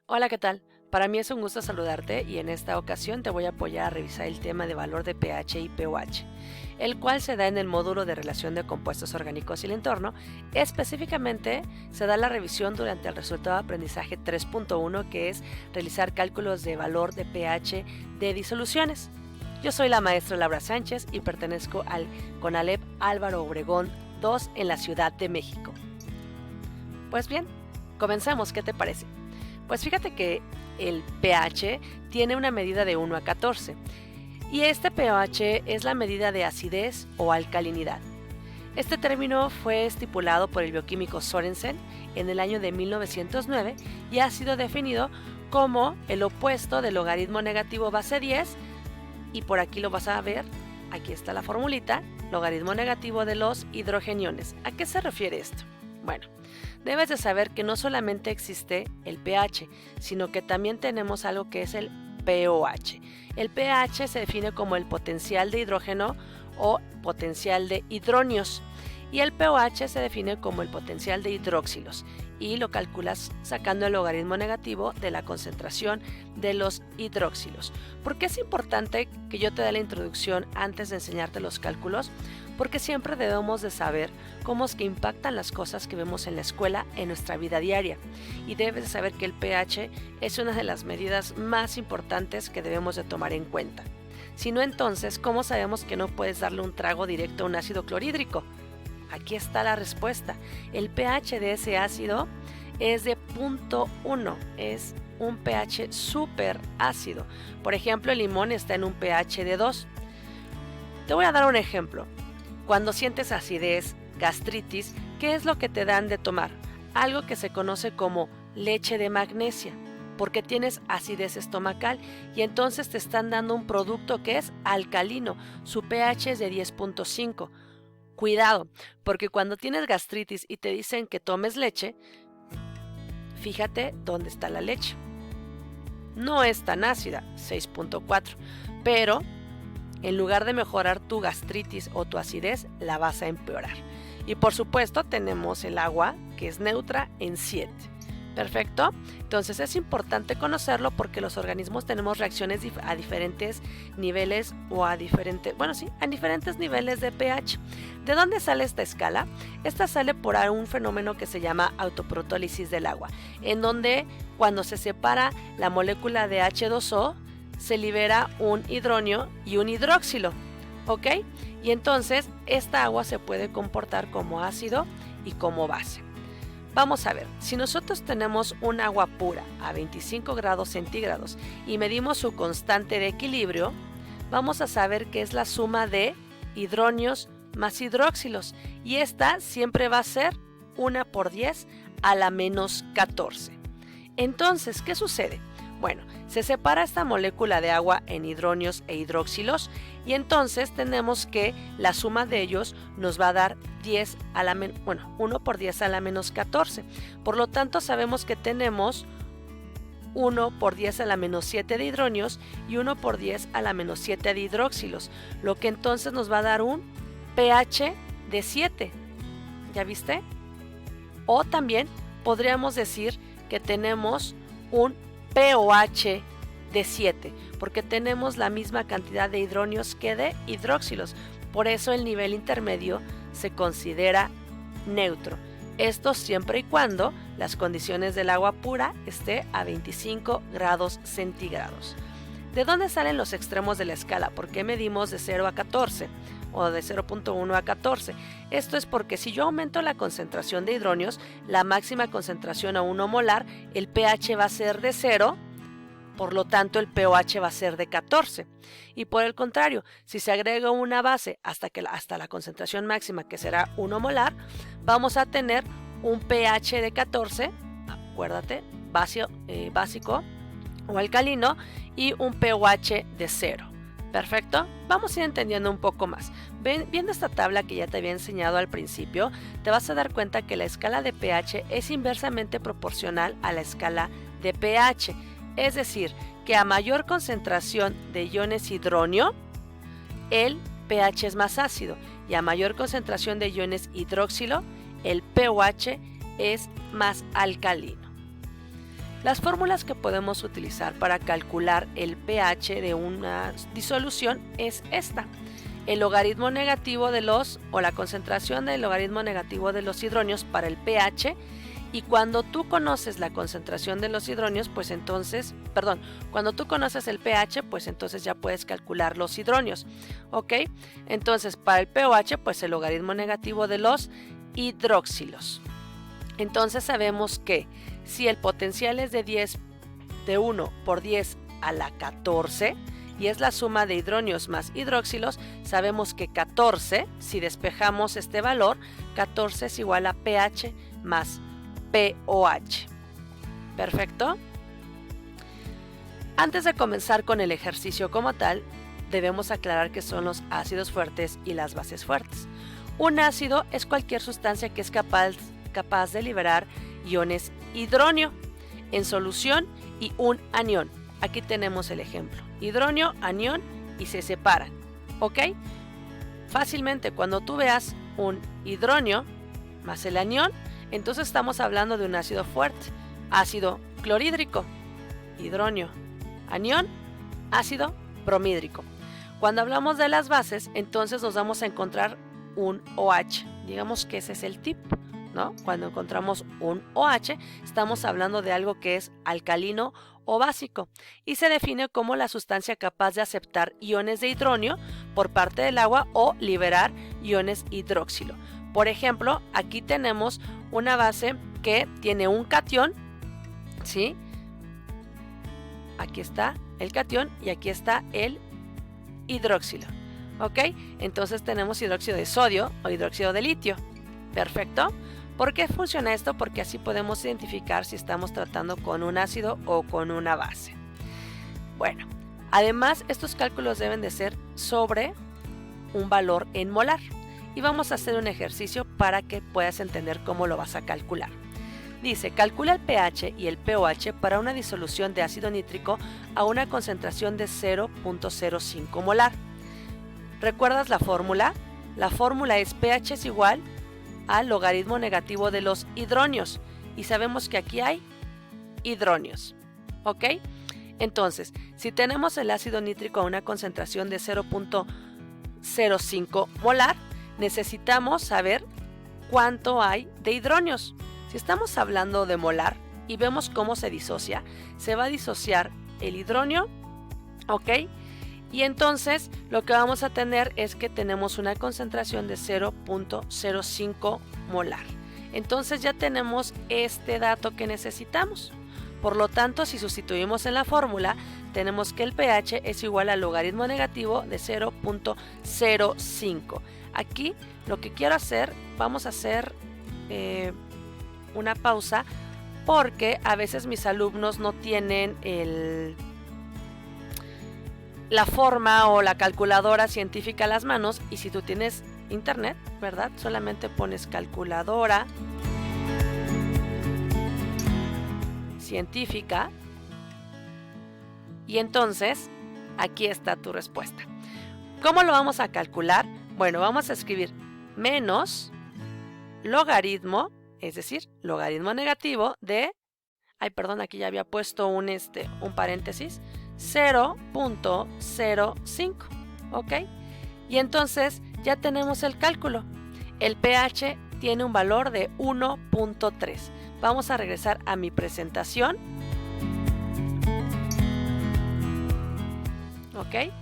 Hola, ¿qué tal? Para mí es un gusto saludarte y en esta ocasión te voy a apoyar a revisar el tema de valor de pH y pOH, el cual se da en el módulo de relación de compuestos orgánicos y el entorno. Específicamente se da la revisión durante el resultado de aprendizaje 3.1, que es realizar cálculos de valor de pH de disoluciones. Yo soy la maestra Laura Sánchez y pertenezco al CONALEP Álvaro Obregón 2 en la Ciudad de México. Pues bien, comencemos, ¿qué te parece? Pues fíjate que el pH tiene una medida de 1 a 14 y este pH es la medida de acidez o alcalinidad. Este término fue estipulado por el bioquímico Sorensen en el año de 1909 y ha sido definido como el opuesto del logaritmo negativo base 10, y por aquí lo vas a ver, aquí está la formulita, logaritmo negativo de los hidrogeniones. ¿A qué se refiere esto? Bueno, debes de saber que no solamente existe el pH, sino que también tenemos algo que es el pOH. El pH se define como el potencial de hidrógeno o potencial de hidronios, y el pOH se define como el potencial de hidróxilos, y lo calculas sacando el logaritmo negativo de la concentración de los hidróxilos. ¿Por qué es importante que yo te dé la introducción antes de enseñarte los cálculos? Porque siempre debemos de saber cómo es que impactan las cosas que vemos en la escuela en nuestra vida diaria, y debes de saber que el pH es una de las medidas más importantes que debemos de tomar en cuenta. Si no, entonces, ¿cómo sabemos que no puedes darle un trago directo a un ácido clorhídrico? Aquí está la respuesta. El pH de ese ácido es de 0.1, es un pH súper ácido. Por ejemplo, el limón está en un pH de 2. Te voy a dar un ejemplo. Cuando sientes acidez, gastritis, ¿qué es lo que te dan de tomar? Algo que se conoce como leche de magnesia, porque tienes acidez estomacal y entonces te están dando un producto que es alcalino. Su pH es de 10.5. Cuidado, porque cuando tienes gastritis y te dicen que tomes leche, fíjate dónde está la leche. No es tan ácida, 6.4, pero en lugar de mejorar tu gastritis o tu acidez, la vas a empeorar. Y por supuesto tenemos el agua, que es neutra, en 7. ¿Perfecto? Entonces es importante conocerlo porque los organismos tenemos reacciones a diferentes niveles o a diferentes niveles de pH. ¿De dónde sale esta escala? Esta sale por un fenómeno que se llama autoprotólisis del agua, en donde cuando se separa la molécula de H2O, se libera un hidronio y un hidróxilo, ¿ok? Y entonces esta agua se puede comportar como ácido y como base. Vamos a ver, si nosotros tenemos un agua pura a 25 grados centígrados y medimos su constante de equilibrio, vamos a saber que es la suma de hidronios más hidróxilos, y esta siempre va a ser 1 por 10 a la menos 14. Entonces, ¿qué sucede? Bueno, se separa esta molécula de agua en hidronios e hidróxilos, y entonces tenemos que la suma de ellos nos va a dar 1 por 10 a la menos 14. Por lo tanto, sabemos que tenemos 1 por 10 a la menos 7 de hidronios y 1 por 10 a la menos 7 de hidróxilos, lo que entonces nos va a dar un pH de 7. ¿Ya viste? O también podríamos decir que tenemos un pOH de 7, porque tenemos la misma cantidad de hidronios que de hidróxilos. Por eso el nivel intermedio se considera neutro. Esto siempre y cuando las condiciones del agua pura esté a 25 grados centígrados. ¿De dónde salen los extremos de la escala? ¿Por qué medimos de 0 a 14 o de 0.1 a 14? Esto es porque si yo aumento la concentración de hidronios, la máxima concentración a 1 molar, el pH va a ser de 0, por lo tanto el pOH va a ser de 14. Y por el contrario, si se agrega una base hasta la concentración máxima, que será 1 molar, vamos a tener un pH de 14, acuérdate, básico o alcalino, y un pOH de 0. ¿Perfecto? Vamos a ir entendiendo un poco más. Viendo esta tabla que ya te había enseñado al principio, te vas a dar cuenta que la escala de pH es inversamente proporcional a la escala de pH. Es decir, que a mayor concentración de iones hidronio, el pH es más ácido, y a mayor concentración de iones hidróxilo, el pOH es más alcalino. Las fórmulas que podemos utilizar para calcular el pH de una disolución es esta. El logaritmo negativo de la concentración del logaritmo negativo de los hidronios para el pH. Y cuando tú conoces la concentración de los hidronios, pues entonces, cuando tú conoces el pH, pues entonces ya puedes calcular los hidronios, ¿ok? Entonces, para el pOH, pues el logaritmo negativo de los hidroxilos. Entonces sabemos que si el potencial es de 1 por 10 a la 14, y es la suma de hidronios más hidroxilos, sabemos que 14, si despejamos este valor, 14 es igual a pH más pOH. ¿Perfecto? Antes de comenzar con el ejercicio como tal, debemos aclarar qué son los ácidos fuertes y las bases fuertes. Un ácido es cualquier sustancia que es capaz de liberar iones hidronio en solución y un anión. Aquí tenemos el ejemplo. Hidronio, anión y se separan. ¿Ok? Fácilmente, cuando tú veas un hidronio más el anión, entonces estamos hablando de un ácido fuerte. Ácido clorhídrico, hidronio, anión, ácido bromídrico. Cuando hablamos de las bases, entonces nos vamos a encontrar un OH. Digamos que ese es el tip, ¿no? Cuando encontramos un OH, estamos hablando de algo que es alcalino o básico y se define como la sustancia capaz de aceptar iones de hidronio por parte del agua o liberar iones hidroxilo. Por ejemplo, aquí tenemos una base que tiene un catión, ¿sí? Aquí está el catión y aquí está el hidroxilo, ¿ok? Entonces tenemos hidróxido de sodio o hidróxido de litio. Perfecto. ¿Por qué funciona esto? Porque así podemos identificar si estamos tratando con un ácido o con una base. Bueno, además estos cálculos deben de ser sobre un valor en molar. Y vamos a hacer un ejercicio para que puedas entender cómo lo vas a calcular. Dice, calcula el pH y el pOH para una disolución de ácido nítrico a una concentración de 0.05 molar. ¿Recuerdas la fórmula? La fórmula es pH es igual al logaritmo negativo de los hidronios. Y sabemos que aquí hay hidronios. ¿Ok? Entonces, si tenemos el ácido nítrico a una concentración de 0.05 molar, necesitamos saber cuánto hay de hidronios. Si estamos hablando de molar y vemos cómo se disocia, se va a disociar el hidronio, ¿ok? Y entonces lo que vamos a tener es que tenemos una concentración de 0.05 molar. Entonces ya tenemos este dato que necesitamos. Por lo tanto, si sustituimos en la fórmula, tenemos que el pH es igual al logaritmo negativo de 0.05. Aquí lo que quiero hacer, vamos a hacer una pausa porque a veces mis alumnos no tienen la forma o la calculadora científica a las manos, y si tú tienes internet, ¿verdad? Solamente pones calculadora científica y entonces aquí está tu respuesta. ¿Cómo lo vamos a calcular? Bueno, vamos a escribir menos logaritmo, es decir, logaritmo negativo de, aquí ya había puesto un paréntesis, 0.05, ¿ok? Y entonces ya tenemos el cálculo. El pH tiene un valor de 1.3. Vamos a regresar a mi presentación. ¿Ok?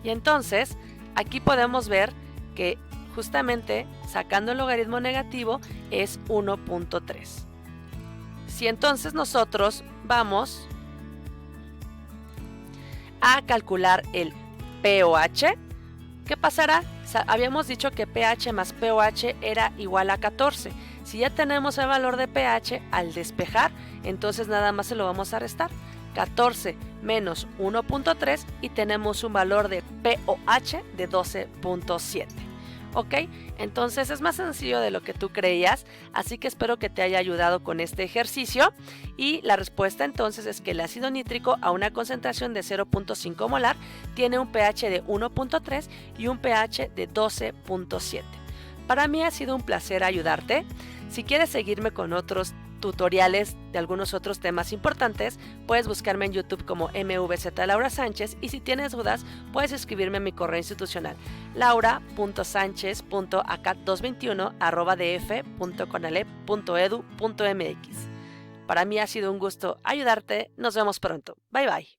Y entonces aquí podemos ver que justamente sacando el logaritmo negativo es 1.3. Si entonces nosotros vamos a calcular el pOH, ¿qué pasará? Habíamos dicho que pH más pOH era igual a 14. Si ya tenemos el valor de pH, al despejar, entonces nada más se lo vamos a restar. 14 menos 1.3 y tenemos un valor de pOH de 12.7. ¿Ok? Entonces es más sencillo de lo que tú creías, así que espero que te haya ayudado con este ejercicio. Y la respuesta entonces es que el ácido nítrico a una concentración de 0.5 molar tiene un pH de 1.3 y un pH de 12.7. Para mí ha sido un placer ayudarte. Si quieres seguirme con otros tutoriales de algunos otros temas importantes, puedes buscarme en YouTube como MVZ Laura Sánchez, y si tienes dudas puedes escribirme a mi correo institucional laura.sanchez.acat221@df.conalep.edu.mx. Para mí ha sido un gusto ayudarte. Nos vemos pronto. Bye bye.